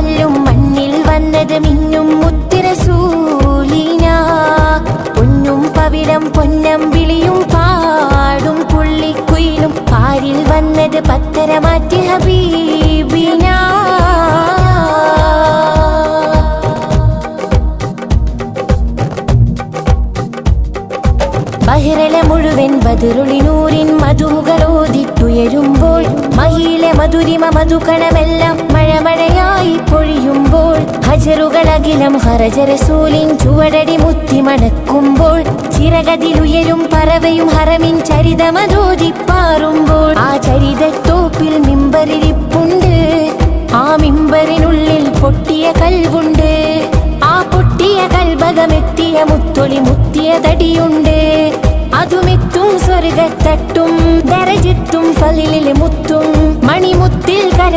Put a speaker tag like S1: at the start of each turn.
S1: കല്ലും മണ്ണിൽ വന്നത് മിന്നും മുത്തുറസൂലിന. പൊന്നും പവിഴം പൊന്നം വിളിയും പാടും പുള്ളിക്കുയിലും പാരിൽ വന്നത് പത്തര മാറ്റി ഹബീബിന. ബഹിറല മുഴുവൻ ബദറുളിനൂരിൻ മധുകളോദിത്തുയരുമ്പോൾ മഹിയിലെ മധുരിമ മധുകണമെല്ലാം മഴമഴയായി പൊഴിയുമ്പോൾ ഹജറുകളകിലം ഹറജറസൂലിൻ ചുവടടി മുത്തി മണക്കുമ്പോൾ ചിറകതിലുയരും പറവയും ഹറമിൻ ചരിതമതോദിപ്പാറുമ്പോൾ ആ ചരിതത്തോപ്പിൽ മിമ്പറിരിപ്പുണ്ട്. ആ മിമ്പറിനുള്ളിൽ പൊട്ടിയ കൽവുണ്ട്. ആ പൊട്ടിയ കൽബകമെത്തിയ മുത്തൊളി മുത്തിയ തടിയുണ്ട്. അതുമെത്തും സ്വർഗത്തട്ടും ദരജത്തും ഫലിലിലെ മുത്തും മണിമുത്തിൽ കര